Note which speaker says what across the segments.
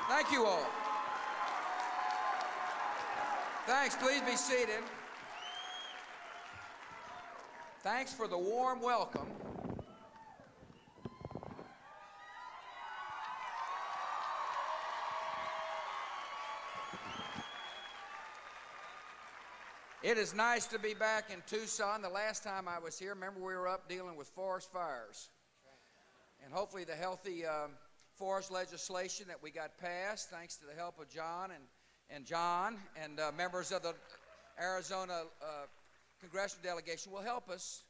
Speaker 1: Thank you all. Thanks. Please be seated. Thanks for the warm welcome. It is nice to be back in Tucson. The last time I was here, remember we were up dealing with forest fires. And hopefully the healthy forest legislation that we got passed, thanks to the help of John and John and members of the Arizona congressional delegation, will help us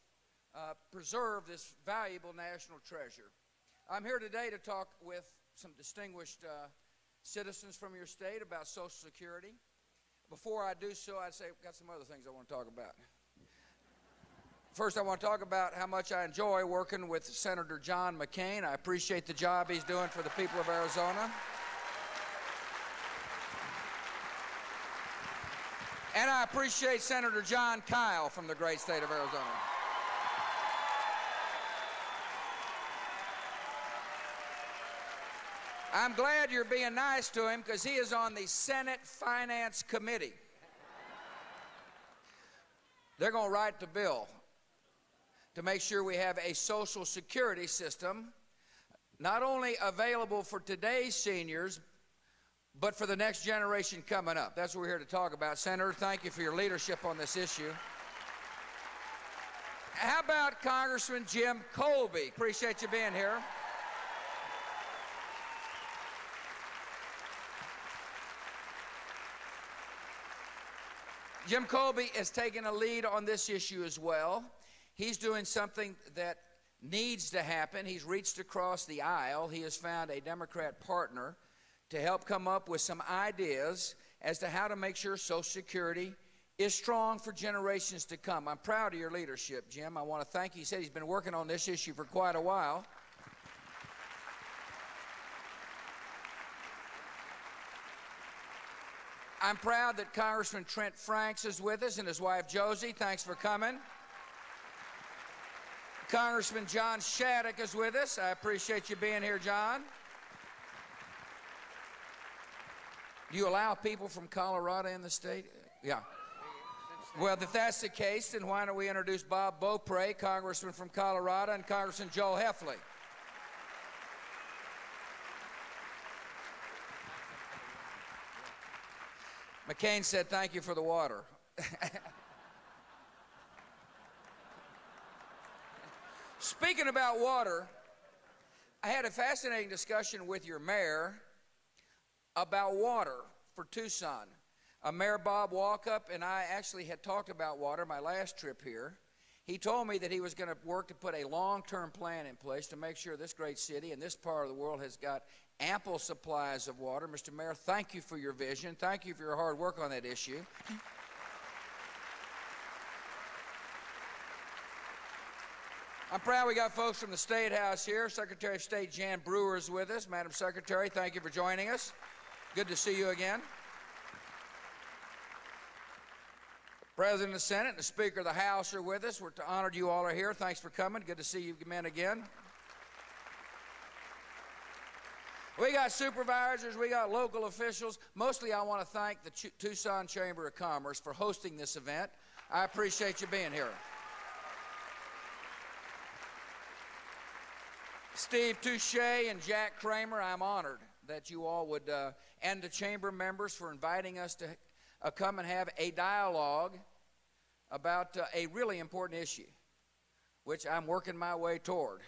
Speaker 1: preserve this valuable national treasure. I'm here today to talk with some distinguished citizens from your state about Social Security. Before I do so, I'd say I've got some other things I want to talk about. First, I want to talk about how much I enjoy working with Senator John McCain. I appreciate the job he's doing for the people of Arizona. And I appreciate Senator John Kyle from the great state of Arizona. I'm glad you're being nice to him because he is on the Senate Finance Committee. They're going to write the bill to make sure we have a Social Security system not only available for today's seniors, but for the next generation coming up. That's what we're here to talk about. Senator, thank you for your leadership on this issue. How about Congressman Jim Colby? Appreciate you being here. Jim Colby has taken a lead on this issue as well. He's doing something that needs to happen. He's reached across the aisle. He has found a Democrat partner to help come up with some ideas as to how to make sure Social Security is strong for generations to come. I'm proud of your leadership, Jim. I want to thank you. He said he's been working on this issue for quite a while. I'm proud that Congressman Trent Franks is with us and his wife Josie. Thanks for coming. Congressman John Shattuck is with us. I appreciate you being here, John. Do you allow people from Colorado in the state? Yeah. Well, if that's the case, then why don't we introduce Bob Beaupre, Congressman from Colorado, and Congressman Joe Heffley. McCain said, thank you for the water. Speaking about water, I had a fascinating discussion with your mayor about water for Tucson. Mayor Bob Walkup and I actually had talked about water my last trip here. He told me that he was going to work to put a long-term plan in place to make sure this great city and this part of the world has got ample supplies of water. Mr. Mayor, thank you for your vision. Thank you for your hard work on that issue. I'm proud we got folks from the State House here. Secretary of State Jan Brewer is with us. Madam Secretary, thank you for joining us. Good to see you again. President of the Senate and the Speaker of the House are with us. We're honored you all are here. Thanks for coming. Good to see you men again. We got supervisors, we got local officials. Mostly I want to thank the Tucson Chamber of Commerce for hosting this event. I appreciate you being here. Steve Touche and Jack Kramer, I'm honored that you all would, and the chamber members for inviting us to come and have a dialogue about a really important issue, which I'm working my way toward.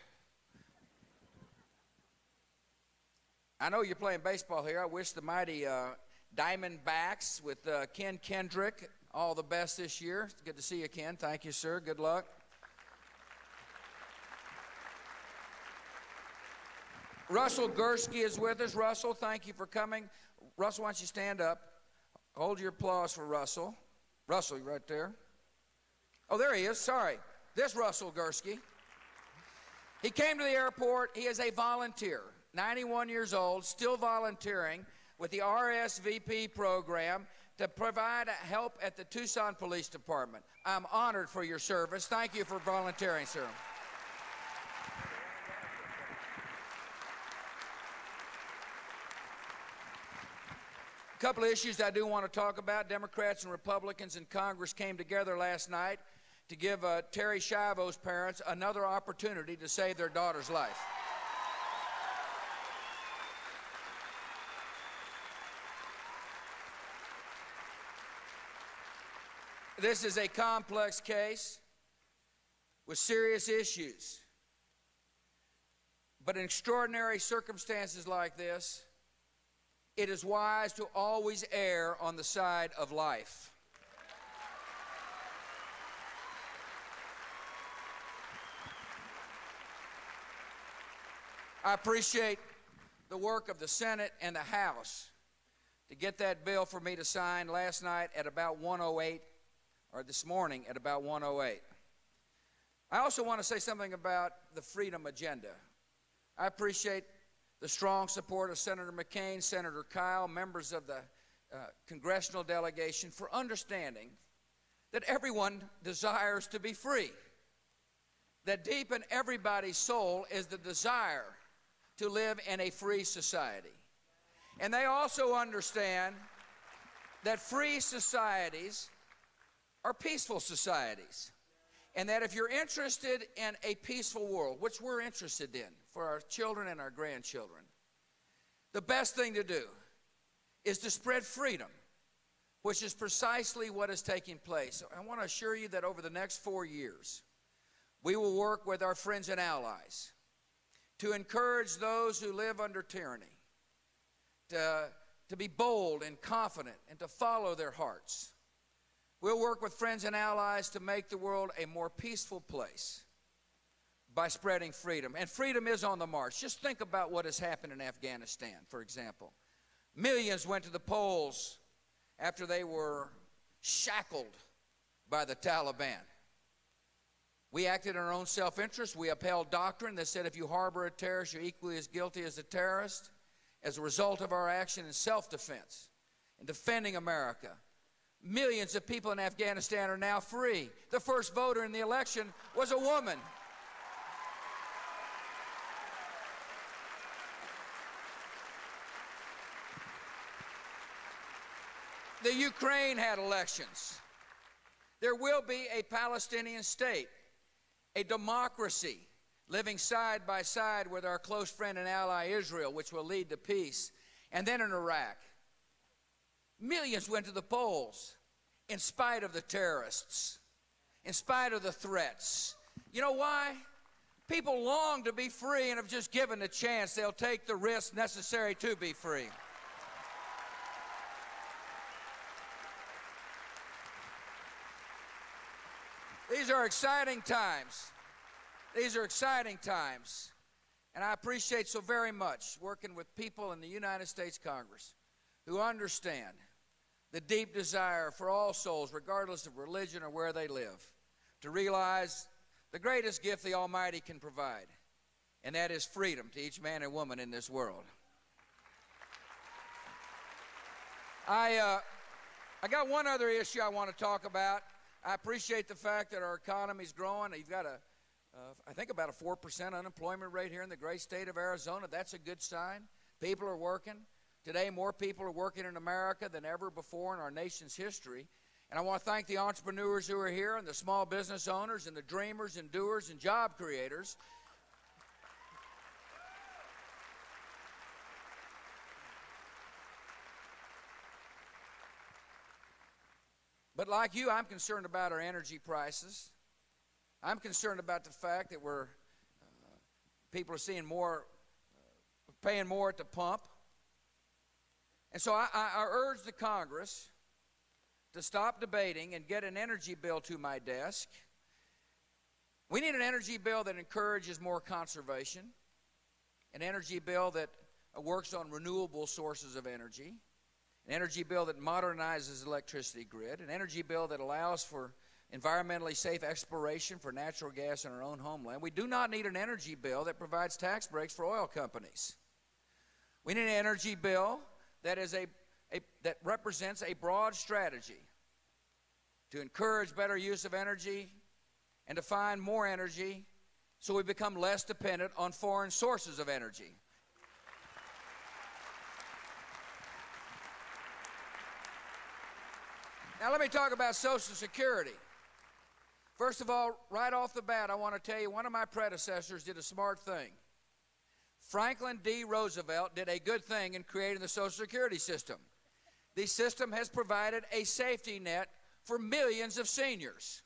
Speaker 1: I know you're playing baseball here. I wish the mighty Diamondbacks with Ken Kendrick all the best this year. It's good to see you, Ken. Thank you, sir. Good luck. Russell Gursky is with us. Russell, thank you for coming. Russell, why don't you stand up? Hold your applause for Russell. Russell, you right there. Oh, there he is. Sorry. This Russell Gursky. He came to the airport. He is a volunteer. 91 years old, still volunteering with the RSVP program to provide help at the Tucson Police Department. I'm honored for your service. Thank you for volunteering, sir. couple of issues I do want to talk about. Democrats and Republicans in Congress came together last night to give Terry Schiavo's parents another opportunity to save their daughter's life. This is a complex case with serious issues. But in extraordinary circumstances like this, it is wise to always err on the side of life. I appreciate the work of the Senate and the House to get that bill for me to sign last night at about 1:08, or this morning at about 1:08. I also want to say something about the freedom agenda. I appreciate the strong support of Senator McCain, Senator Kyle, members of the congressional delegation for understanding that everyone desires to be free, that deep in everybody's soul is the desire to live in a free society. And they also understand that free societies are peaceful societies, and that if you're interested in a peaceful world, which we're interested in for our children and our grandchildren, the best thing to do is to spread freedom, which is precisely what is taking place. So I want to assure you that over the next 4 years, we will work with our friends and allies to encourage those who live under tyranny to be bold and confident and to follow their hearts. We'll work with friends and allies to make the world a more peaceful place by spreading freedom. And freedom is on the march. Just think about what has happened in Afghanistan, for example. Millions went to the polls after they were shackled by the Taliban. We acted in our own self-interest. We upheld doctrine that said if you harbor a terrorist, you're equally as guilty as the terrorist. As a result of our action in self-defense, in defending America, millions of people in Afghanistan are now free. The first voter in the election was a woman. The Ukraine had elections. There will be a Palestinian state, a democracy, living side by side with our close friend and ally Israel, which will lead to peace. And then in Iraq, millions went to the polls in spite of the terrorists, in spite of the threats. You know why? People long to be free, and if just given a chance, they'll take the risks necessary to be free. These are exciting times. These are exciting times, and I appreciate so very much working with people in the United States Congress who understand the deep desire for all souls, regardless of religion or where they live, to realize the greatest gift the Almighty can provide, and that is freedom to each man and woman in this world. I got one other issue I want to talk about. I appreciate the fact that our economy is growing. You've got I think about a 4% unemployment rate here in the great state of Arizona. That's a good sign. People are working. Today, more people are working in America than ever before in our nation's history. And I want to thank the entrepreneurs who are here and the small business owners and the dreamers and doers and job creators. But like you, I'm concerned about our energy prices. I'm concerned about the fact that people are seeing more, paying more at the pump. And so I urge the Congress to stop debating and get an energy bill to my desk. We need an energy bill that encourages more conservation, an energy bill that works on renewable sources of energy, an energy bill that modernizes the electricity grid, an energy bill that allows for environmentally safe exploration for natural gas in our own homeland. We do not need an energy bill that provides tax breaks for oil companies. We need an energy bill that that represents a broad strategy to encourage better use of energy and to find more energy so we become less dependent on foreign sources of energy. Now, let me talk about Social Security. First of all, right off the bat, I want to tell you, one of my predecessors did a smart thing. Franklin D. Roosevelt did a good thing in creating the Social Security system. The system has provided a safety net for millions of seniors.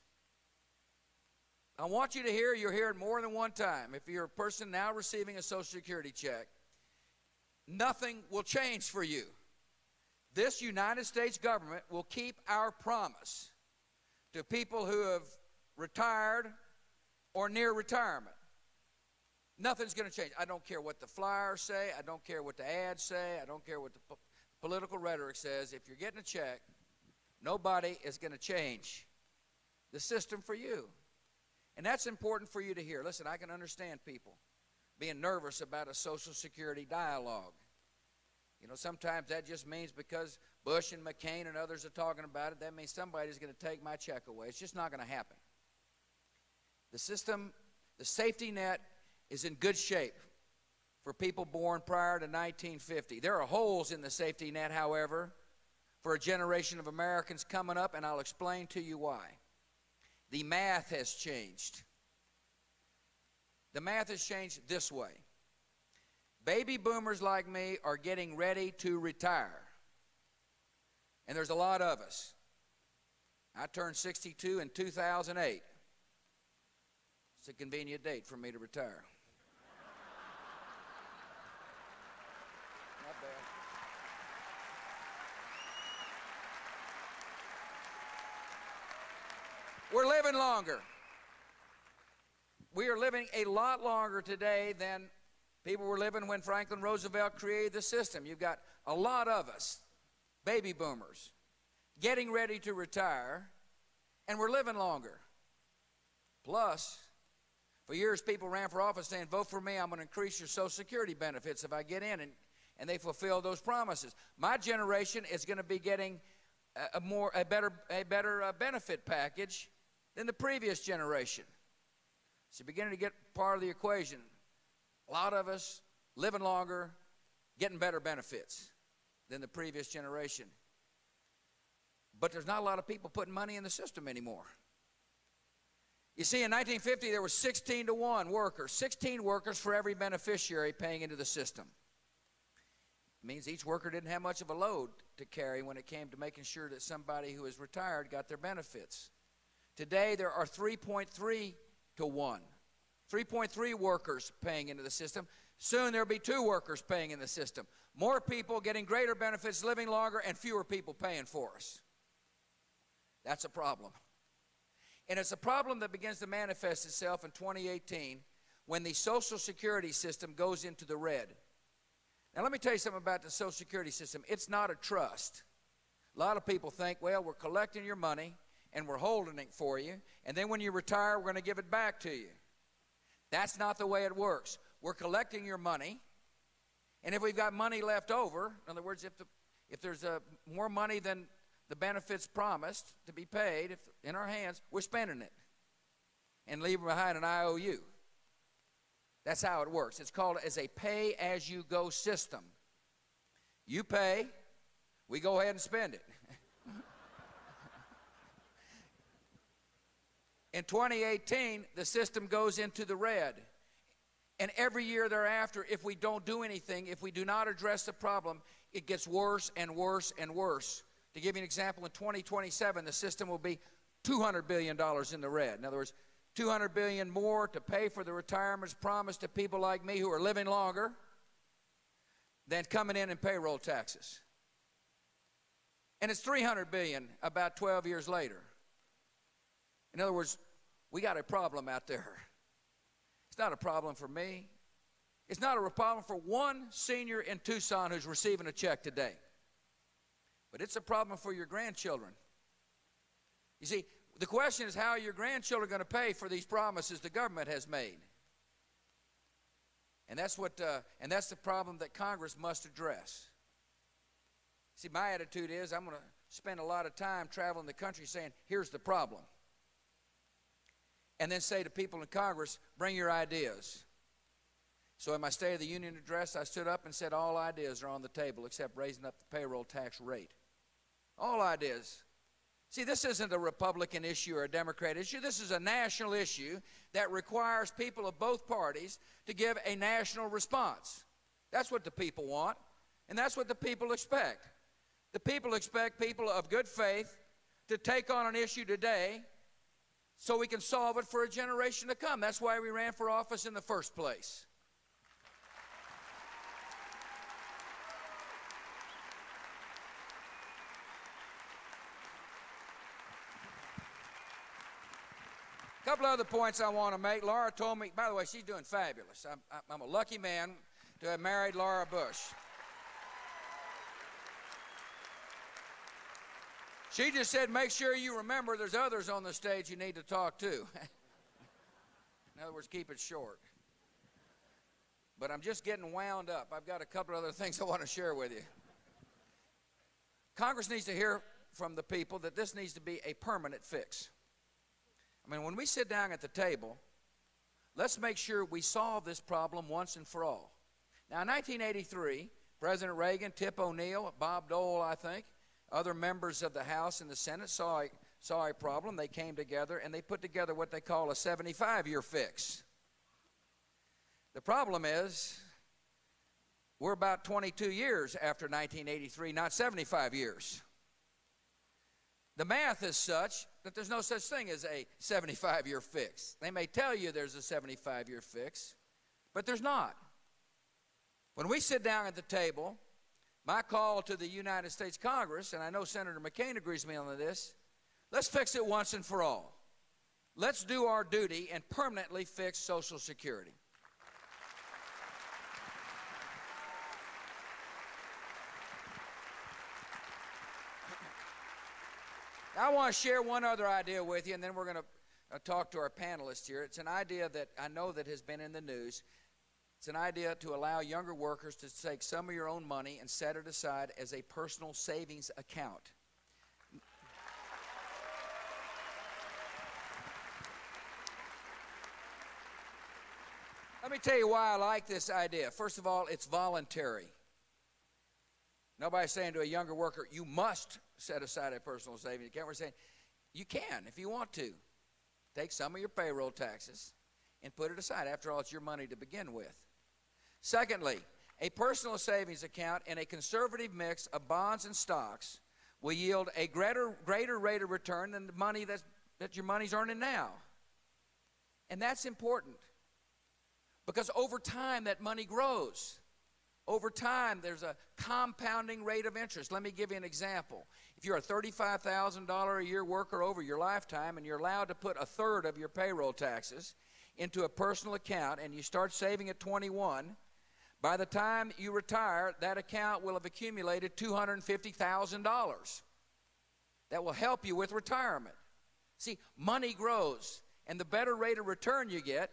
Speaker 1: I want you to hear, you'll hear it more than one time. If you're a person now receiving a Social Security check, nothing will change for you. This United States government will keep our promise to people who have retired or near retirement. Nothing's going to change. I don't care what the flyers say. I don't care what the ads say. I don't care what the political rhetoric says. If you're getting a check, nobody is going to change the system for you. And that's important for you to hear. Listen, I can understand people being nervous about a Social Security dialogue. You know, sometimes that just means because Bush and McCain and others are talking about it, that means somebody's going to take my check away. It's just not going to happen. The system, the safety net is in good shape for people born prior to 1950. There are holes in the safety net, however, for a generation of Americans coming up, and I'll explain to you why. The math has changed. The math has changed this way. Baby boomers like me are getting ready to retire. And there's a lot of us. I turned 62 in 2008. It's a convenient date for me to retire. Not bad. We're living longer. We are living a lot longer today than people were living when Franklin Roosevelt created the system. You've got a lot of us, baby boomers, getting ready to retire, and we're living longer. Plus, for years people ran for office saying, vote for me, I'm going to increase your Social Security benefits if I get in, and they fulfilled those promises. My generation is going to be getting a better benefit package than the previous generation. So you're beginning to get part of the equation. A lot of us living longer, getting better benefits than the previous generation. But there's not a lot of people putting money in the system anymore. You see, in 1950, there were 16 to 1 workers, 16 workers for every beneficiary paying into the system. It means each worker didn't have much of a load to carry when it came to making sure that somebody who is retired got their benefits. Today, there are 3.3 to 1. 3.3 workers paying into the system. Soon there'll be 2 workers paying in the system. More people getting greater benefits, living longer, and fewer people paying for us. That's a problem. And it's a problem that begins to manifest itself in 2018 when the Social Security system goes into the red. Now, let me tell you something about the Social Security system. It's not a trust. A lot of people think, well, we're collecting your money and we're holding it for you, and then when you retire, we're going to give it back to you. That's not the way it works. We're collecting your money, and if we've got money left over, in other words, if there's more money than the benefits promised to be paid in our hands, we're spending it and leaving behind an IOU. That's how it works. It's called as a pay-as-you-go system. You pay, we go ahead and spend it. In 2018, the system goes into the red. And every year thereafter, if we don't do anything, if we do not address the problem, it gets worse and worse and worse. To give you an example, in 2027, the system will be $200 billion in the red. In other words, $200 billion more to pay for the retirements promised to people like me who are living longer than coming in payroll taxes. And it's $300 billion about 12 years later. In other words, we got a problem out there. It's not a problem for me. It's not a problem for one senior in Tucson who's receiving a check today. But it's a problem for your grandchildren. You see, the question is, how are your grandchildren going to pay for these promises the government has made? And that's the problem that Congress must address. See, my attitude is I'm going to spend a lot of time traveling the country saying, here's the problem. And then say to people in Congress, bring your ideas. So in my State of the Union address, I stood up and said all ideas are on the table except raising up the payroll tax rate. All ideas. See, this isn't a Republican issue or a Democrat issue. This is a national issue that requires people of both parties to give a national response. That's what the people want, and that's what the people expect. The people expect people of good faith to take on an issue today so we can solve it for a generation to come. That's why we ran for office in the first place. A couple other points I want to make. Laura told me, by the way, she's doing fabulous. I'm a lucky man to have married Laura Bush. She just said, make sure you remember there's others on the stage you need to talk to. In other words, keep it short. But I'm just getting wound up. I've got a couple other things I want to share with you. Congress needs to hear from the people that this needs to be a permanent fix. I mean, when we sit down at the table, let's make sure we solve this problem once and for all. Now, in 1983, President Reagan, Tip O'Neill, Bob Dole, I think, other members of the House and the Senate saw a problem. They came together, and they put together what they call a 75-year fix. The problem is we're about 22 years after 1983, not 75 years. The math is such that there's no such thing as a 75-year fix. They may tell you there's a 75-year fix, but there's not. When we sit down at the table, my call to the United States Congress, and I know Senator McCain agrees with me on this, let's fix it once and for all. Let's do our duty and permanently fix Social Security. I want to share one other idea with you, and then we're going to talk to our panelists here. It's an idea that I know that has been in the news. It's an idea to allow younger workers to take some of your own money and set it aside as a personal savings account. Let me tell you why I like this idea. First of all, it's voluntary. Nobody's saying to a younger worker, you must set aside a personal savings account. We're saying you can if you want to. Take some of your payroll taxes and put it aside. After all, it's your money to begin with. Secondly, a personal savings account in a conservative mix of bonds and stocks will yield a greater rate of return than the money that your money's earning now. And that's important because over time that money grows. Over time, there's a compounding rate of interest. Let me give you an example. If you're a $35,000 a year worker over your lifetime and you're allowed to put a third of your payroll taxes into a personal account and you start saving at 21, by the time you retire, that account will have accumulated $250,000. That will help you with retirement. See, money grows, and the better rate of return you get,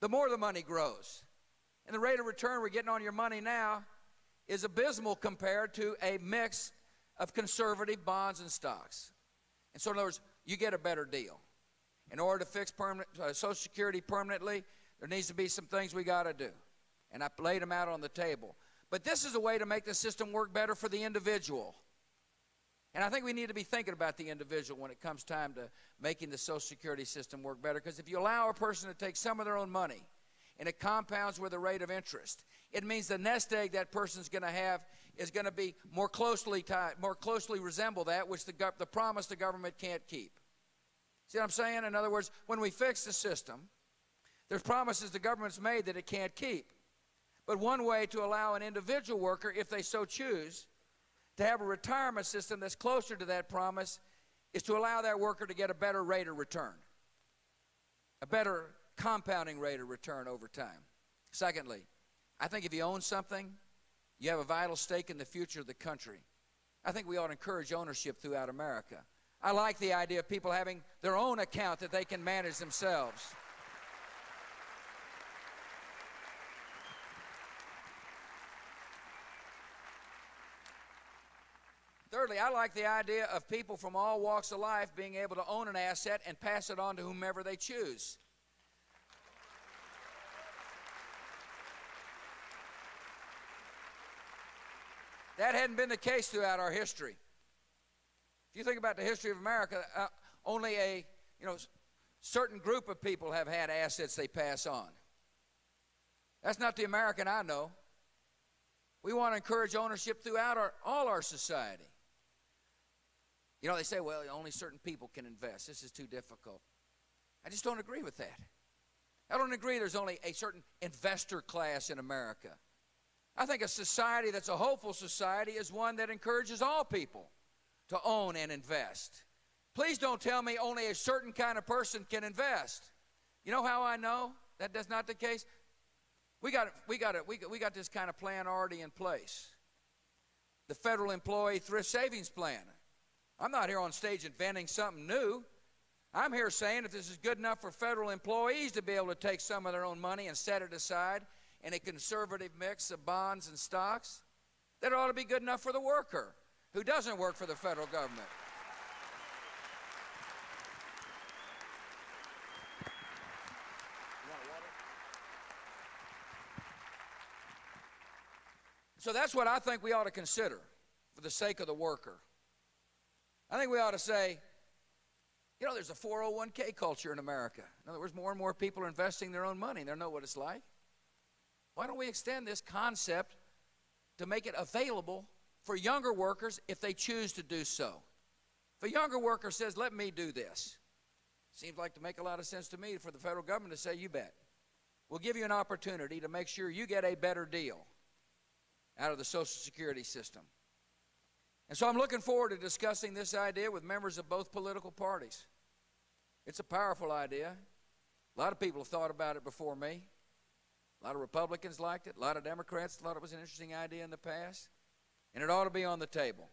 Speaker 1: the more the money grows. And the rate of return we're getting on your money now is abysmal compared to a mix of conservative bonds and stocks. And so in other words, you get a better deal. In order to fix Social Security permanently, there needs to be some things we got to do. And I laid them out on the table. But this is a way to make the system work better for the individual. And I think we need to be thinking about the individual when it comes time to making the Social Security system work better. Because if you allow a person to take some of their own money, and it compounds with a rate of interest, it means the nest egg that person's going to have is going to be more closely tied, more closely resemble that which the promise the government can't keep. See what I'm saying? In other words, when we fix the system, there's promises the government's made that it can't keep. But one way to allow an individual worker, if they so choose, to have a retirement system that's closer to that promise is to allow that worker to get a better rate of return, a better compounding rate of return over time. Secondly, I think if you own something, you have a vital stake in the future of the country. I think we ought to encourage ownership throughout America. I like the idea of people having their own account that they can manage themselves. Thirdly, I like the idea of people from all walks of life being able to own an asset and pass it on to whomever they choose. That hadn't been the case throughout our history. If you think about the history of America, only a certain group of people have had assets they pass on. That's not the American I know. We want to encourage ownership throughout all our society. You know, they say, well, only certain people can invest. This is too difficult. I just don't agree with that. I don't agree there's only a certain investor class in America. I think a society that's a hopeful society is one that encourages all people to own and invest. Please don't tell me only a certain kind of person can invest. You know how I know that that's not the case? We got this kind of plan already in place. The Federal Employee Thrift Savings Plan. I'm not here on stage inventing something new. I'm here saying if this is good enough for federal employees to be able to take some of their own money and set it aside in a conservative mix of bonds and stocks, that it ought to be good enough for the worker who doesn't work for the federal government. So that's what I think we ought to consider for the sake of the worker. I think we ought to say, you know, there's a 401k culture in America. In other words, more and more people are investing their own money. They know what it's like. Why don't we extend this concept to make it available for younger workers if they choose to do so? If a younger worker says, let me do this, seems like to make a lot of sense to me for the federal government to say, you bet. We'll give you an opportunity to make sure you get a better deal out of the Social Security system. And so I'm looking forward to discussing this idea with members of both political parties. It's a powerful idea. A lot of people have thought about it before me. A lot of Republicans liked it. A lot of Democrats thought it was an interesting idea in the past. And it ought to be on the table.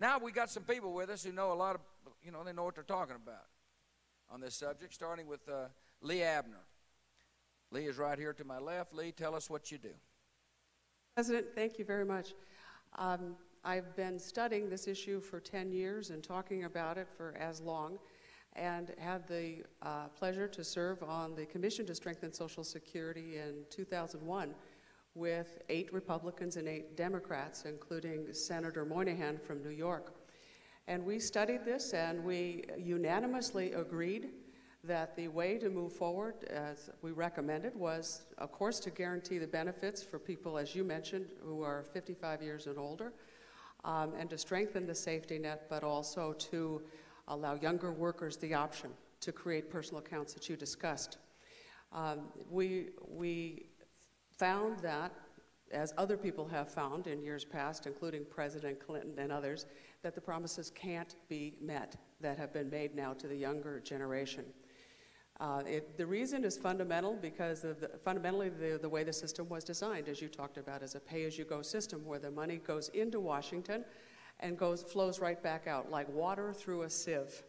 Speaker 1: Now we got some people with us who know a lot of, they know what they're talking about on this subject, starting with Lee Abner. Lee is right here to my left. Lee, tell us what you do.
Speaker 2: President, thank you very much. I've been studying this issue for 10 years and talking about it for as long, and had the pleasure to serve on the Commission to Strengthen Social Security in 2001 with 8 Republicans and 8 Democrats, including Senator Moynihan from New York. And we studied this, and we unanimously agreed that the way to move forward, as we recommended, was, of course, to guarantee the benefits for people, as you mentioned, who are 55 years and older, and to strengthen the safety net, but also to allow younger workers the option to create personal accounts that you discussed. We found that, as other people have found in years past, including President Clinton and others, that the promises can't be met that have been made now to the younger generation. The reason is fundamental because of fundamentally the way the system was designed, as you talked about, as a pay-as-you-go system where the money goes into Washington and flows right back out like water through a sieve.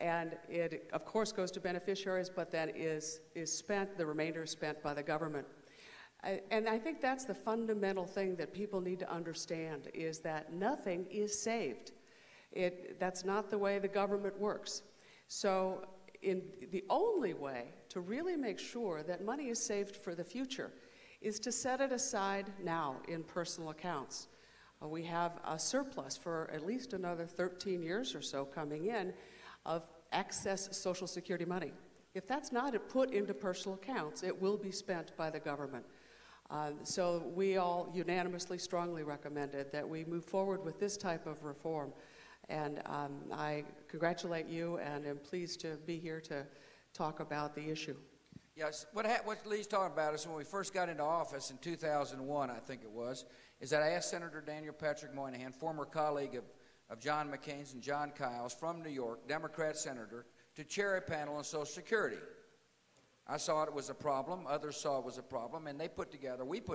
Speaker 2: And it, of course, goes to beneficiaries, but then is spent, the remainder is spent by the government. And I think that's the fundamental thing that people need to understand, is that nothing is saved. That's not the way the government works. So the only way to really make sure that money is saved for the future is to set it aside now in personal accounts. We have a surplus for at least another 13 years or so coming in of excess Social Security money. If that's not put into personal accounts, it will be spent by the government. So we all unanimously strongly recommended that we move forward with this type of reform. And I congratulate you and am pleased to be here to talk about the issue.
Speaker 1: Yes, what Lee's talking about is when we first got into office in 2001, I think it was, is that I asked Senator Daniel Patrick Moynihan, former colleague of John McCain's and John Kyle's from New York, Democrat senator, to chair a panel on Social Security. I saw it was a problem, others saw it was a problem, and we put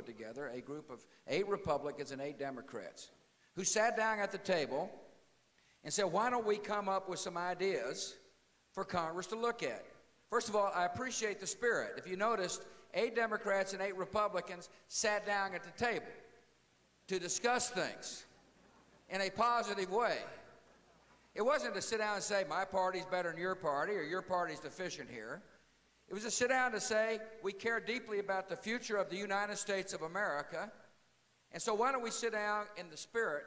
Speaker 1: together a group of 8 Republicans and 8 Democrats who sat down at the table and said, why don't we come up with some ideas for Congress to look at? First of all, I appreciate the spirit. If you noticed, 8 Democrats and 8 Republicans sat down at the table to discuss things in a positive way. It wasn't to sit down and say, my party's better than your party, or your party's deficient here. It was to sit down to say, we care deeply about the future of the United States of America, and so why don't we sit down in the spirit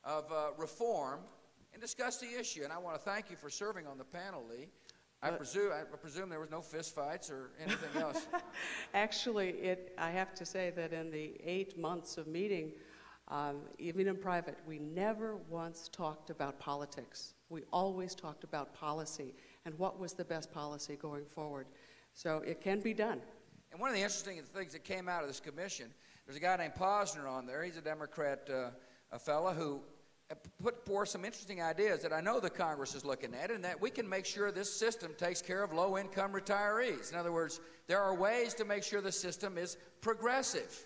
Speaker 1: of reform and discuss the issue. And I want to thank you for serving on the panel, Lee. I presume there was no fist fights or anything else.
Speaker 2: Actually, I have to say that in the 8 months of meeting, even in private, we never once talked about politics. We always talked about policy and what was the best policy going forward. So it can be done.
Speaker 1: And one of the interesting things that came out of this commission, there's a guy named Posner on there. He's a Democrat a fellow who put forth some interesting ideas that I know the Congress is looking at, and that we can make sure this system takes care of low-income retirees. In other words, there are ways to make sure the system is progressive.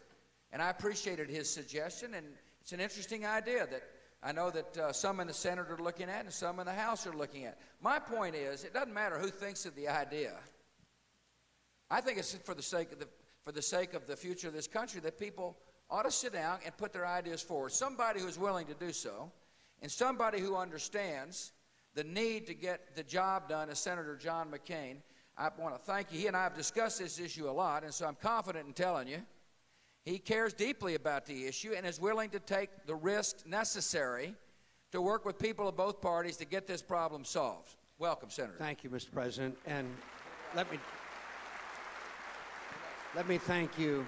Speaker 1: And I appreciated his suggestion, and it's an interesting idea that I know that some in the Senate are looking at and some in the House are looking at. My point is, it doesn't matter who thinks of the idea. I think it's for the sake of the future of this country that people ought to sit down and put their ideas forward. Somebody who's willing to do so, and somebody who understands the need to get the job done is Senator John McCain. I want to thank you. He and I have discussed this issue a lot, and so I'm confident in telling you he cares deeply about the issue and is willing to take the risks necessary to work with people of both parties to get this problem solved. Welcome, Senator.
Speaker 3: Thank you, Mr. President. And let me thank you.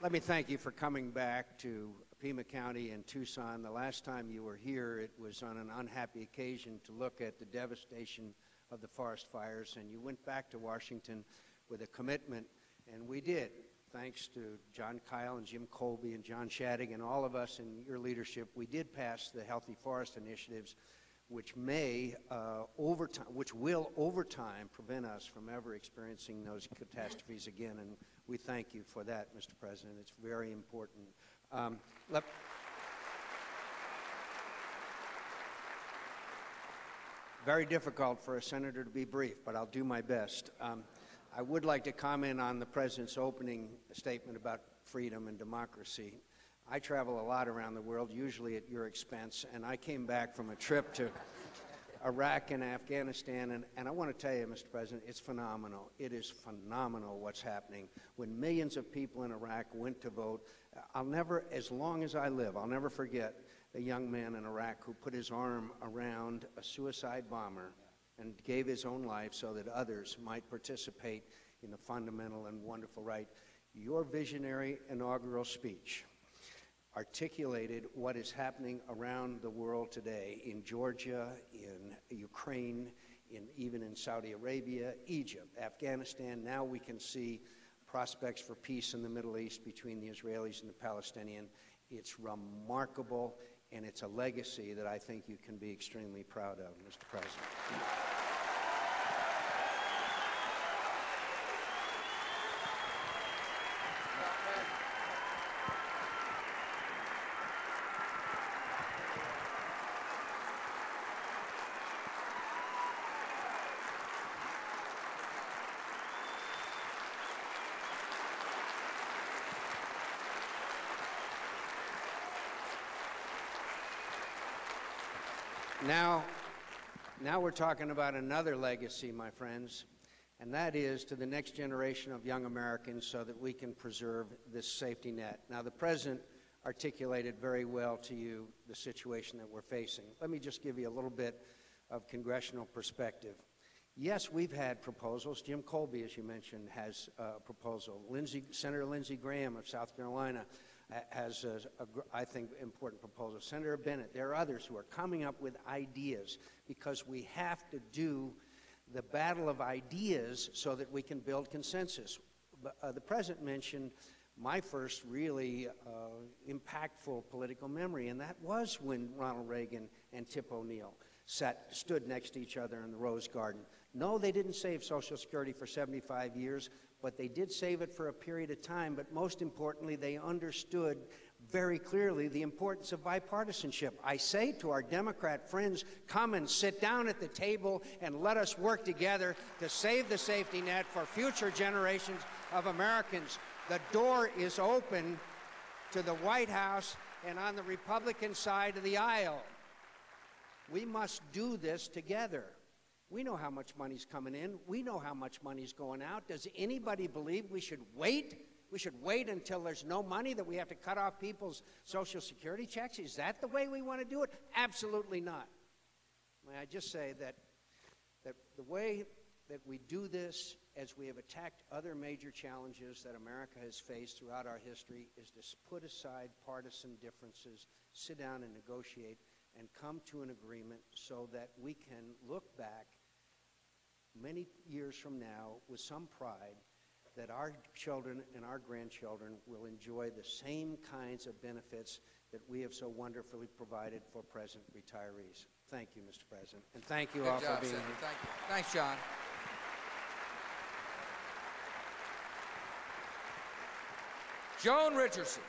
Speaker 3: Let me thank you for coming back to Pima County and Tucson. The last time you were here, it was on an unhappy occasion to look at the devastation of the forest fires, and you went back to Washington with a commitment, and we did. Thanks to John Kyle and Jim Colby and John Shadegg and all of us in your leadership, we did pass the Healthy Forest Initiatives, which will over time prevent us from ever experiencing those catastrophes again. And we thank you for that, Mr. President. It's very important. Very difficult for a senator to be brief, but I'll do my best. I would like to comment on the President's opening statement about freedom and democracy. I travel a lot around the world, usually at your expense, and I came back from a trip to Iraq and Afghanistan, and I want to tell you, Mr. President, it's phenomenal. It is phenomenal what's happening. When millions of people in Iraq went to vote, as long as I live, I'll never forget a young man in Iraq who put his arm around a suicide bomber and gave his own life so that others might participate in the fundamental and wonderful right. Your visionary inaugural speech articulated what is happening around the world today in Georgia, in Ukraine, even in Saudi Arabia, Egypt, Afghanistan. Now we can see prospects for peace in the Middle East between the Israelis and the Palestinians. It's remarkable, and it's a legacy that I think you can be extremely proud of, Mr. President. Now we're talking about another legacy, my friends, and that is to the next generation of young Americans so that we can preserve this safety net. Now, the President articulated very well to you the situation that we're facing. Let me just give you a little bit of congressional perspective. Yes, we've had proposals. Jim Colby, as you mentioned, has a proposal. Senator Lindsey Graham of South Carolina has, I think, important proposal. Senator Bennett, there are others who are coming up with ideas because we have to do the battle of ideas so that we can build consensus. The President mentioned my first really impactful political memory, and that was when Ronald Reagan and Tip O'Neill stood next to each other in the Rose Garden. No, they didn't save Social Security for 75 years, but they did save it for a period of time. But most importantly, they understood very clearly the importance of bipartisanship. I say to our Democrat friends, come and sit down at the table and let us work together to save the safety net for future generations of Americans. The door is open to the White House and on the Republican side of the aisle. We must do this together. We know how much money's coming in. We know how much money's going out. Does anybody believe we should wait We should wait until there's no money, that we have to cut off people's Social Security checks? Is that the way we want to do it? Absolutely not. May I just say that the way that we do this, as we have attacked other major challenges that America has faced throughout our history, is to put aside partisan differences, sit down and negotiate, and come to an agreement so that we can look back many years from now with some pride that our children and our grandchildren will enjoy the same kinds of benefits that we have so wonderfully provided for present retirees. Thank you, Mr. President, and thank you all for being here.
Speaker 1: Thank you. Thanks, John. Joan Richardson.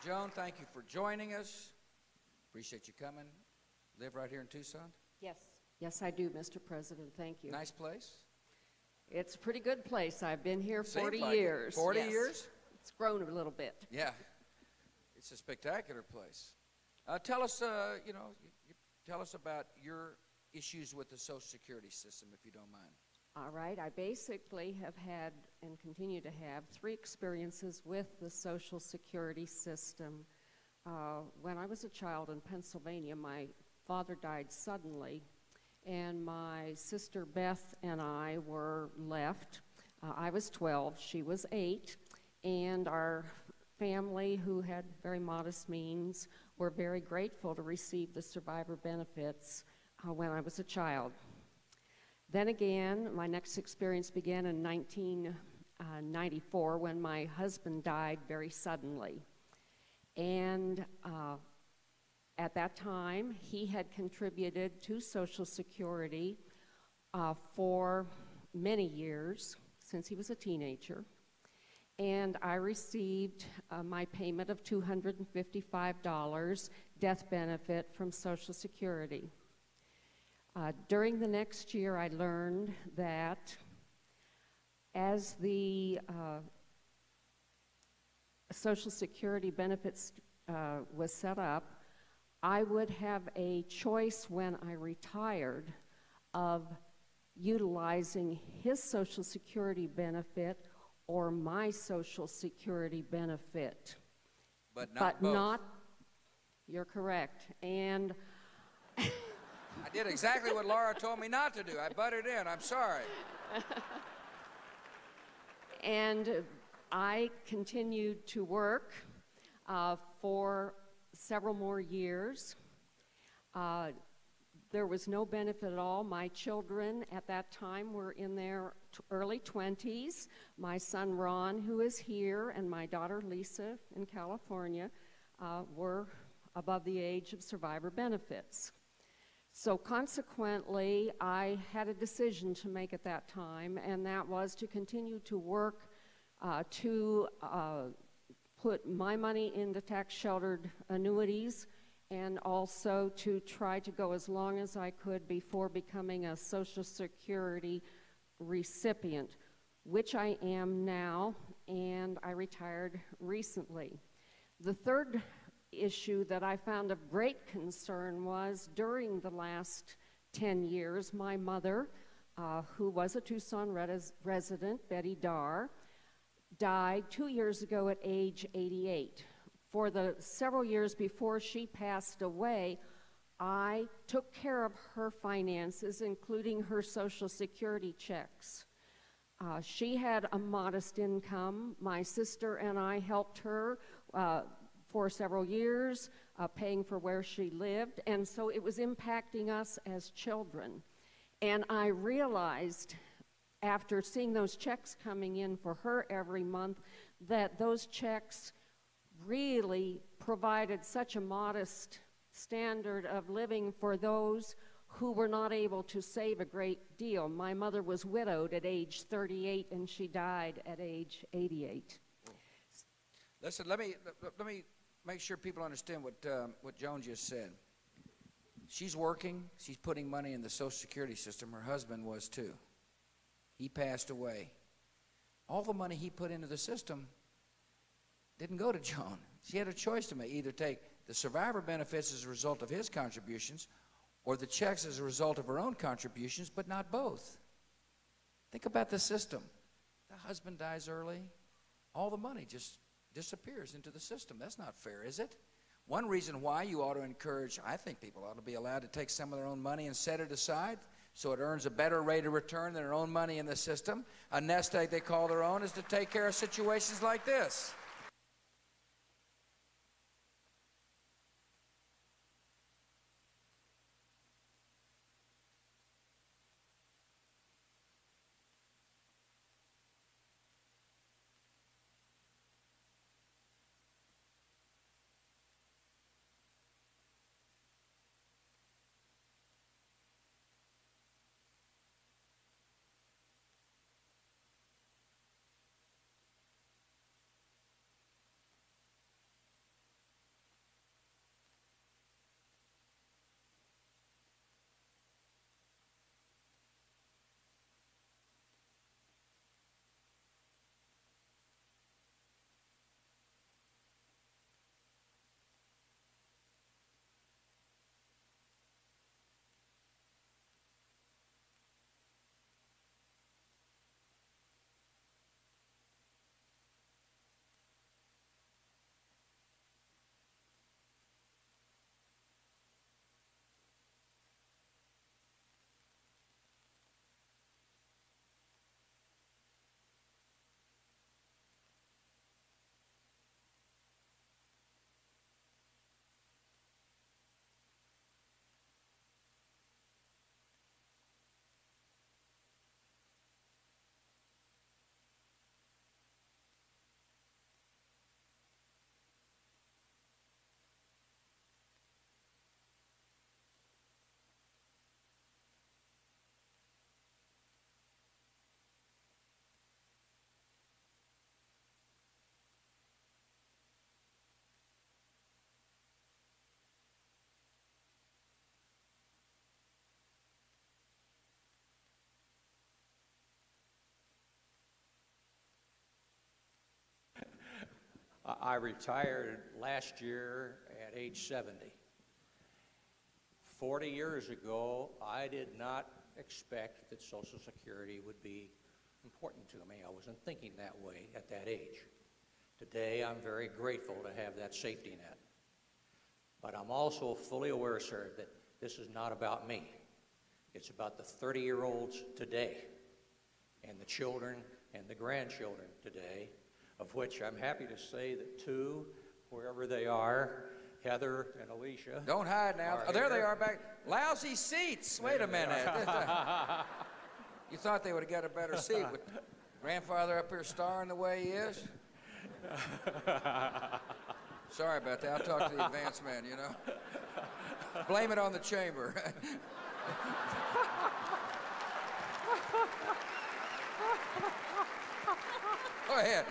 Speaker 1: Joan, thank you for joining us. Appreciate you coming. Live right here in Tucson?
Speaker 4: Yes. Yes, I do, Mr. President. Thank you.
Speaker 1: Nice place?
Speaker 4: It's a pretty good place. I've been here 40
Speaker 1: like
Speaker 4: years.
Speaker 1: 40
Speaker 4: yes.
Speaker 1: years?
Speaker 4: It's grown a little bit.
Speaker 1: Yeah. It's a spectacular place. Tell us, you tell us about your issues with the Social Security system, if you don't mind.
Speaker 4: All right. I basically have had and continue to have 3 experiences with the Social Security system. When I was a child in Pennsylvania, my father died suddenly, and my sister Beth and I were left. I was 12, she was 8, and our family, who had very modest means, were very grateful to receive the survivor benefits when I was a child. Then again, my next experience began in 1994 when my husband died very suddenly. And at that time, he had contributed to Social Security for many years, since he was a teenager. And I received my payment of $255 death benefit from Social Security. During the next year, I learned that as the Social Security benefits was set up, I would have a choice when I retired of utilizing his Social Security benefit or my Social Security benefit.
Speaker 1: But not both.
Speaker 4: You're correct. And
Speaker 1: I did exactly what Laura told me not to do. I butted in. I'm sorry.
Speaker 4: And I continued to work for several more years. There was no benefit at all. My children at that time were in their early 20s. My son Ron, who is here, and my daughter Lisa in California were above the age of survivor benefits. So consequently, I had a decision to make at that time, and that was to continue to work to put my money into tax-sheltered annuities, and also to try to go as long as I could before becoming a Social Security recipient, which I am now, and I retired recently. The third issue that I found of great concern was during the last 10 years, my mother, who was a Tucson resident, Betty Darr, died 2 years ago at age 88. For the several years before she passed away, I took care of her finances, including her Social Security checks. She had a modest income. My sister and I helped her for several years, paying for where she lived, and so it was impacting us as children. And I realized, after seeing those checks coming in for her every month, that those checks really provided such a modest standard of living for those who were not able to save a great deal. My mother was widowed at age 38, and she died at age 88.
Speaker 1: Listen, let me make sure people understand what Joan just said. She's working. She's putting money in the Social Security system. Her husband was too. He passed away. All the money he put into the system didn't go to Joan. She had a choice to make, either take the survivor benefits as a result of his contributions or the checks as a result of her own contributions, but not both. Think about the system. The husband dies early. all the money just disappears into the system. That's not fair, is it? One reason why you ought to encourage, I think people ought to be allowed to take some of their own money and set it aside so it earns a better rate of return than their own money in the system. A nest egg they call their own is to take care of situations like this.
Speaker 5: I retired last year at age 70. 40 years ago, I did not expect that Social Security would be important to me. I wasn't thinking that way at that age. Today, I'm very grateful to have that safety net. But I'm also fully aware, sir, that this is not about me. It's about the 30-year-olds today and the children and the grandchildren today, of which I'm happy to say that two, wherever they are, Heather and Alicia.
Speaker 1: Don't hide now. Oh, there they are back. Lousy seats. Wait a minute. You thought they would have got a better seat with grandfather up here starring the way he is? Sorry about that. I'll talk to the advance man, you know. Blame it on the chamber. Go ahead.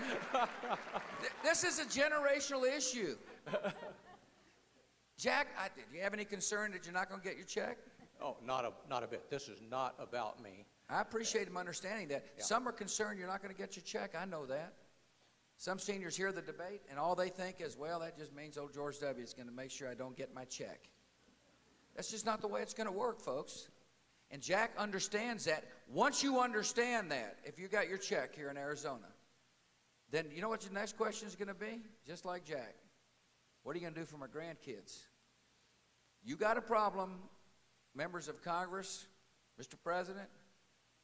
Speaker 1: This is a generational issue. Jack, do you have any concern that you're not going to get your check?
Speaker 5: Oh, not a bit. This is not about me.
Speaker 1: I appreciate him understanding that. Yeah. Some are concerned you're not going to get your check. I know that. Some seniors hear the debate, and all they think is, well, that just means old George W. is going to make sure I don't get my check. That's just not the way it's going to work, folks. And Jack understands that. Once you understand that, if you got your check here in Arizona, then you know what your next question is going to be? Just like Jack. What are you going to do for my grandkids? You got a problem, members of Congress, Mr. President,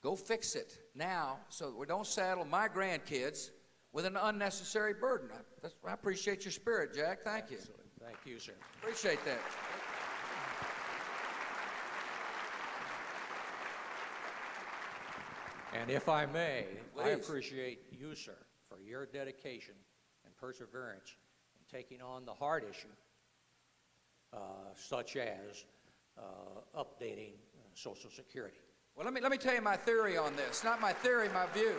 Speaker 1: go fix it now so that we don't saddle my grandkids with an unnecessary burden. I appreciate your spirit, Jack. Thank you.
Speaker 5: Absolutely. Thank you, sir.
Speaker 1: Appreciate that.
Speaker 5: And if I may,
Speaker 1: Please.
Speaker 5: I appreciate you, sir, for your dedication and perseverance in taking on the hard issue, such as updating Social Security.
Speaker 1: Well, let me tell you my theory on this. Not my theory, my view.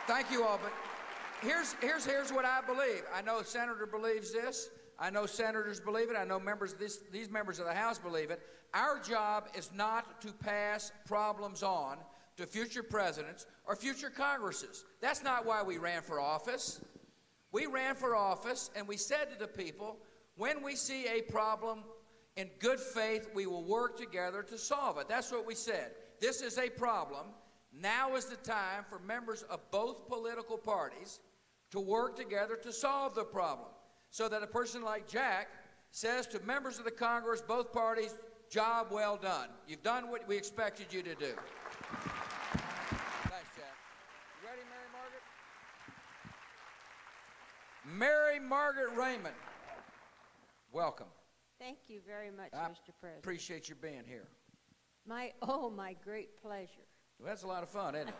Speaker 1: Thank you all, but here's what I believe. I know a senator believes this. I know senators believe it. I know these members of the House believe it. Our job is not to pass problems on to future presidents or future Congresses. That's not why we ran for office. We ran for office and we said to the people, when we see a problem, in good faith, we will work together to solve it. That's what we said. This is a problem. Now is the time for members of both political parties to work together to solve the problem, so that a person like Jack says to members of the Congress, both parties, job well done. You've done what we expected you to do. Thanks, Jack. You ready, Mary Margaret? Mary Margaret Raymond, welcome.
Speaker 6: Thank you very much,
Speaker 1: I
Speaker 6: Mr. President.
Speaker 1: appreciate your being here.
Speaker 6: My great pleasure.
Speaker 1: Well, that's a lot of fun, isn't it?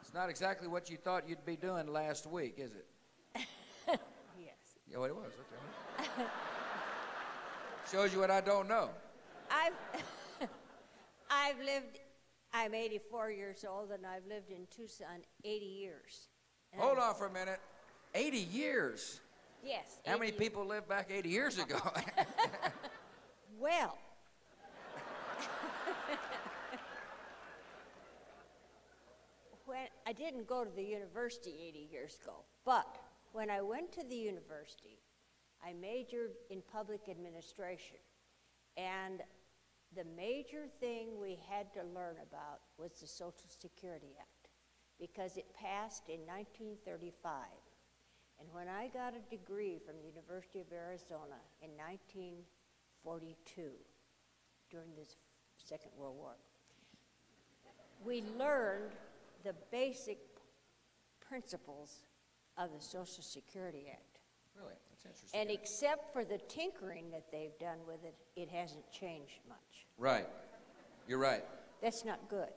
Speaker 1: It's not exactly what you thought you'd be doing last week, is it?
Speaker 6: Yes.
Speaker 1: Yeah, well, it was. Okay. Shows you what I don't know.
Speaker 6: I'm 84 years old, and I've lived in Tucson 80 years. And
Speaker 1: Hold on for a minute. 80 years?
Speaker 6: Yes.
Speaker 1: How many
Speaker 6: 80
Speaker 1: people lived back 80 years ago?
Speaker 6: Well, when I didn't go to the university 80 years ago, but when I went to the university, I majored in public administration. And the major thing we had to learn about was the Social Security Act, because it passed in 1935. And when I got a degree from the University of Arizona in 1942, during the Second World War, we learned the basic principles of the Social Security Act.
Speaker 1: Really? That's interesting.
Speaker 6: And except for the tinkering that they've done with it, it hasn't changed much.
Speaker 1: Right. You're right.
Speaker 6: That's not good.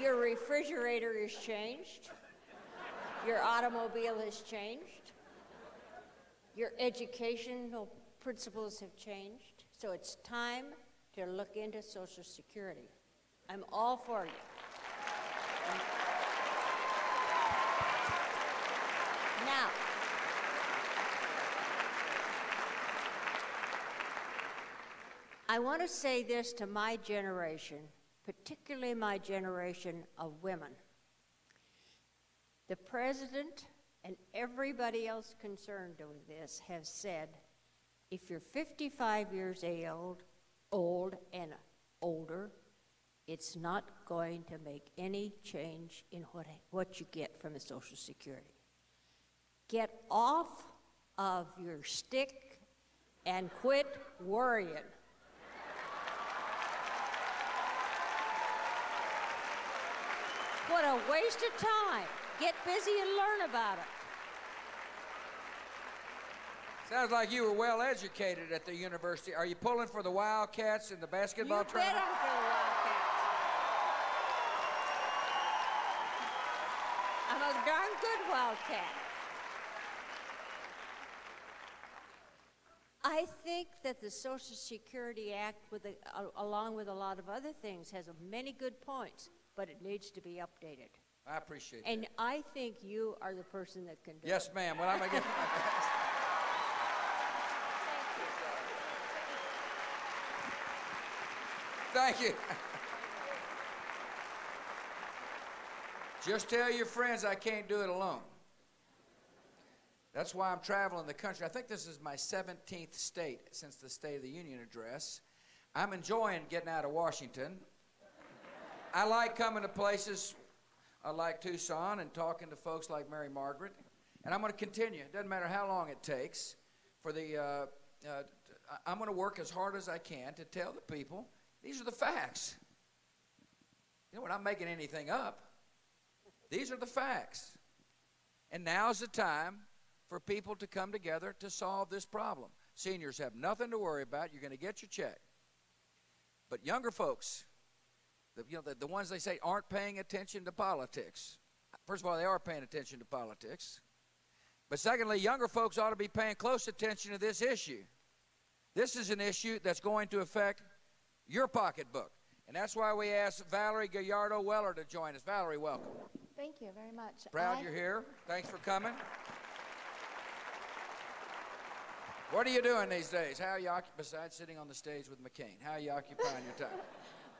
Speaker 6: Your refrigerator is changed. Your automobile has changed. Your educational principles have changed. So it's time to look into Social Security. I'm all for you. Now, I want to say this to my generation, particularly my generation of women. The President and everybody else concerned with this have said, if you're 55 years old and older, it's not going to make any change in what you get from the Social Security. Get off of your stick and quit worrying. What a waste of time. Get busy and learn about it.
Speaker 1: Sounds like you were well educated at the university. Are you pulling for the Wildcats in the basketball
Speaker 6: You bet
Speaker 1: tournament?
Speaker 6: I'm for the Wildcats. I'm a darn good Wildcat. I think that the Social Security Act, along with a lot of other things, has many good points, but it needs to be updated.
Speaker 1: I appreciate
Speaker 6: And
Speaker 1: that.
Speaker 6: I think you are the person that can do
Speaker 1: Yes,
Speaker 6: it.
Speaker 1: ma'am. Well, I'm going to give you my best. Thank you. Just tell your friends I can't do it alone. That's why I'm traveling the country. I think this is my 17th state since the State of the Union address. I'm enjoying getting out of Washington. I like coming to places like Tucson and talking to folks like Mary Margaret. And I'm going to continue. It doesn't matter how long it takes. I'm going to work as hard as I can to tell the people these are the facts. You know, we're not making anything up. These are the facts. And now's the time for people to come together to solve this problem. Seniors have nothing to worry about. You're going to get your check. But younger folks, the ones they say aren't paying attention to politics. First of all, they are paying attention to politics. But secondly, younger folks ought to be paying close attention to this issue. This is an issue that's going to affect your pocketbook. And that's why we asked Valerie Gallardo-Weller to join us. Valerie, welcome.
Speaker 7: Thank you very much.
Speaker 1: Proud you're here. Thanks for coming. What are you doing these days? How are you besides sitting on the stage with McCain? How are you occupying your time?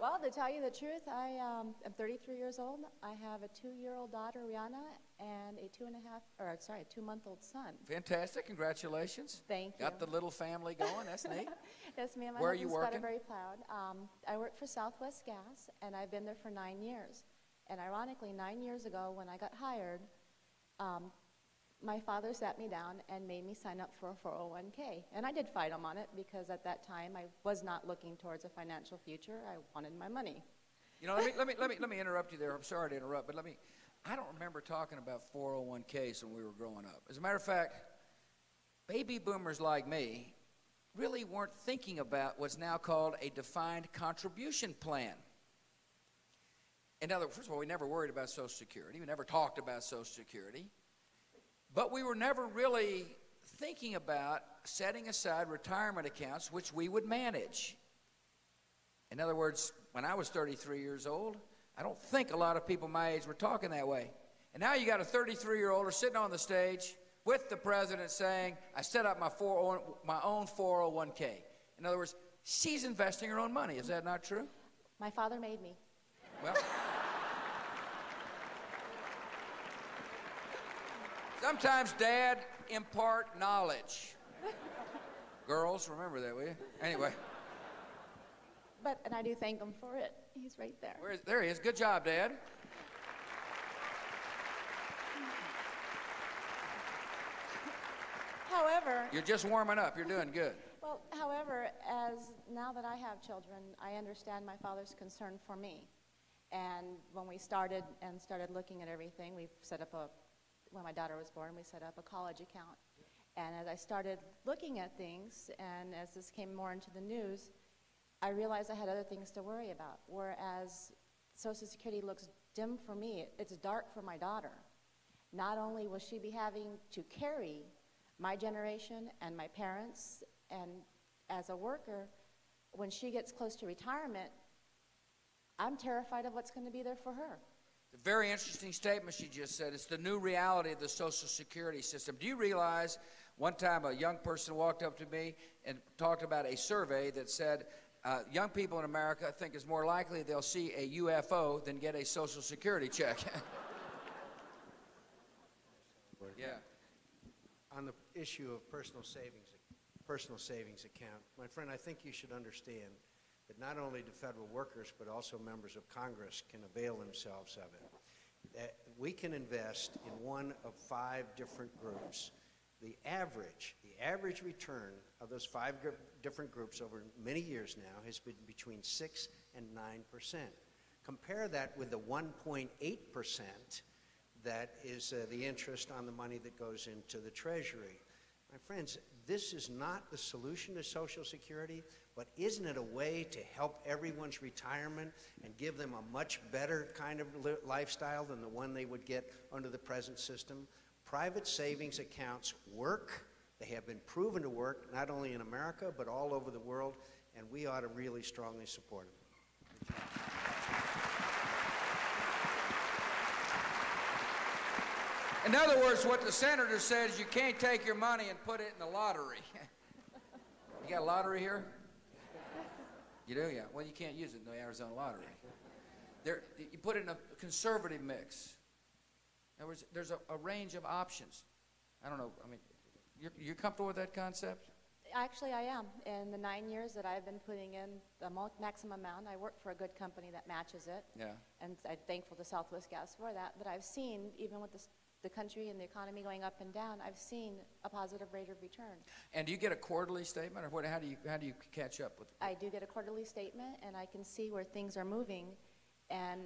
Speaker 7: Well, to tell you the truth, I am 33 years old. I have a 2-year-old daughter, Rihanna, and a 2-month-old son.
Speaker 1: Fantastic. Congratulations.
Speaker 7: Thank you.
Speaker 1: Got the little family going. That's neat.
Speaker 7: Yes, me and my
Speaker 1: Where are you
Speaker 7: husband's got it
Speaker 1: working?
Speaker 7: very proud. I work for Southwest Gas, and I've been there for 9 years. And ironically, 9 years ago, when I got hired, my father sat me down and made me sign up for a 401k. And I did fight him on it because at that time I was not looking towards a financial future. I wanted my money.
Speaker 1: You know, let me interrupt you there. I'm sorry to interrupt, but I don't remember talking about 401ks when we were growing up. As a matter of fact, baby boomers like me really weren't thinking about what's now called a defined contribution plan. In other words, first of all, we never worried about Social Security. We never talked about Social Security. But we were never really thinking about setting aside retirement accounts which we would manage. In other words, when I was 33 years old, I don't think a lot of people my age were talking that way. And now you got a 33-year-older sitting on the stage with the president saying, I set up my own 401k. In other words, she's investing her own money. Is that not true?
Speaker 7: My father made me.
Speaker 1: Well, sometimes Dad impart knowledge. Girls, remember that, will you? Anyway.
Speaker 7: And I do thank him for it. He's right there.
Speaker 1: There he is. Good job, Dad.
Speaker 7: However,
Speaker 1: You're just warming up. You're doing good.
Speaker 7: well, however, now that I have children, I understand my father's concern for me. And when we started looking at everything, we set up when my daughter was born, we set up a college account. And as I started looking at things, and as this came more into the news, I realized I had other things to worry about. Whereas Social Security looks dim for me, it's dark for my daughter. Not only will she be having to carry my generation and my parents, and as a worker, when she gets close to retirement, I'm terrified of what's going to be there for her.
Speaker 1: A very interesting statement she just said. It's the new reality of the Social Security system. Do you realize one time a young person walked up to me and talked about a survey that said young people in America think it's more likely they'll see a UFO than get a Social Security check. Yeah.
Speaker 3: On the issue of personal savings account, my friend, I think you should understand that not only do federal workers, but also members of Congress can avail themselves of it. That we can invest in one of 5 different groups. The average return of those 5 different groups over many years now has been between 6 and 9%. Compare that with the 1.8% that is the interest on the money that goes into the Treasury. My friends, this is not the solution to Social Security, but isn't it a way to help everyone's retirement and give them a much better kind of lifestyle than the one they would get under the present system? Private savings accounts work. They have been proven to work not only in America, but all over the world, and we ought to really strongly support them.
Speaker 1: In other words, what the senator said is you can't take your money and put it in the lottery. You got a lottery here? You do, yeah. Well, you can't use it in the Arizona lottery. You put it in a conservative mix. In other words, there's a range of options. I don't know. I mean, you're comfortable with that concept?
Speaker 7: Actually, I am. In the 9 years that I've been putting in the maximum amount, I work for a good company that matches it.
Speaker 1: Yeah.
Speaker 7: And I'm thankful to Southwest Gas for that. But I've seen, even with the country and the economy going up and down, I've seen a positive rate of return.
Speaker 1: And do you get a quarterly statement, or how do you catch up with?
Speaker 7: I do get a quarterly statement, and I can see where things are moving, and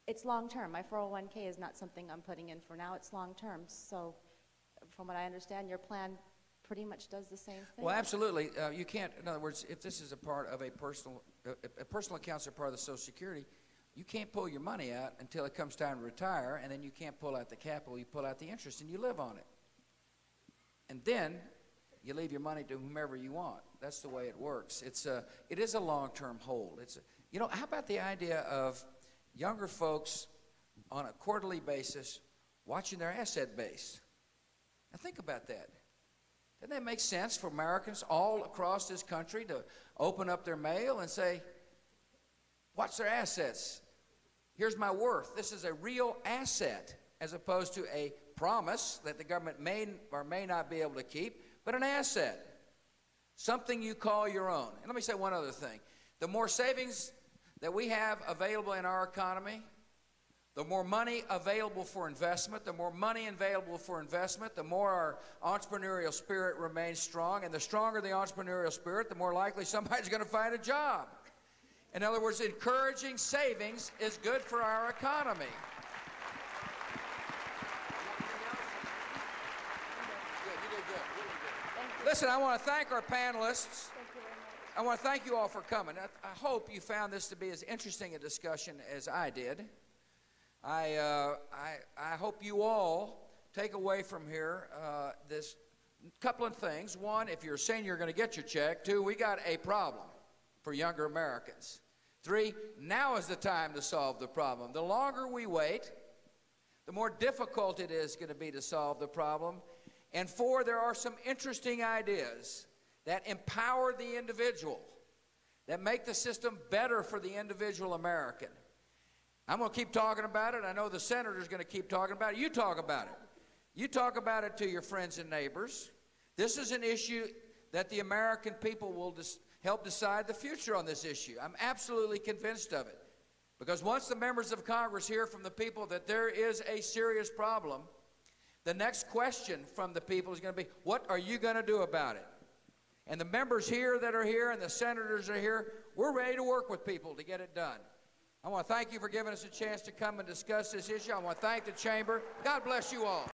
Speaker 7: it's long term. My 401k is not something I'm putting in for now. It's long term. So, from what I understand, your plan pretty much does the same thing.
Speaker 1: Well, absolutely. You can't. In other words, if this is a part of a personal accounts are part of the Social Security, you can't pull your money out until it comes time to retire, and then you can't pull out the capital. You pull out the interest, and you live on it. And then you leave your money to whomever you want. That's the way it works. It is a long-term hold. How about the idea of younger folks on a quarterly basis watching their asset base? Now think about that. Doesn't that make sense for Americans all across this country to open up their mail and say, What's their assets? Here's my worth. This is a real asset as opposed to a promise that the government may or may not be able to keep, but an asset. Something you call your own. And let me say one other thing. The more savings that we have available in our economy, the more money available for investment, the more money available for investment, the more our entrepreneurial spirit remains strong. And the stronger the entrepreneurial spirit, the more likely somebody's going to find a job. In other words, encouraging savings is good for our economy. Listen, I want to thank our panelists. I want to thank you all for coming. I hope you found this to be as interesting a discussion as I did. I hope you all take away from here this couple of things. One, if you're a senior, you're going to get your check. Two, we got a problem for younger Americans. Three, now is the time to solve the problem. The longer we wait, the more difficult it is going to be to solve the problem. And four, there are some interesting ideas that empower the individual, that make the system better for the individual American. I'm going to keep talking about it. I know the senator's going to keep talking about it. You talk about it. You talk about it to your friends and neighbors. This is an issue that the American people will help decide the future on this issue. I'm absolutely convinced of it. Because once the members of Congress hear from the people that there is a serious problem, the next question from the people is going to be, what are you going to do about it? And the members here that are here and the senators are here, we're ready to work with people to get it done. I want to thank you for giving us a chance to come and discuss this issue. I want to thank the chamber. God bless you all.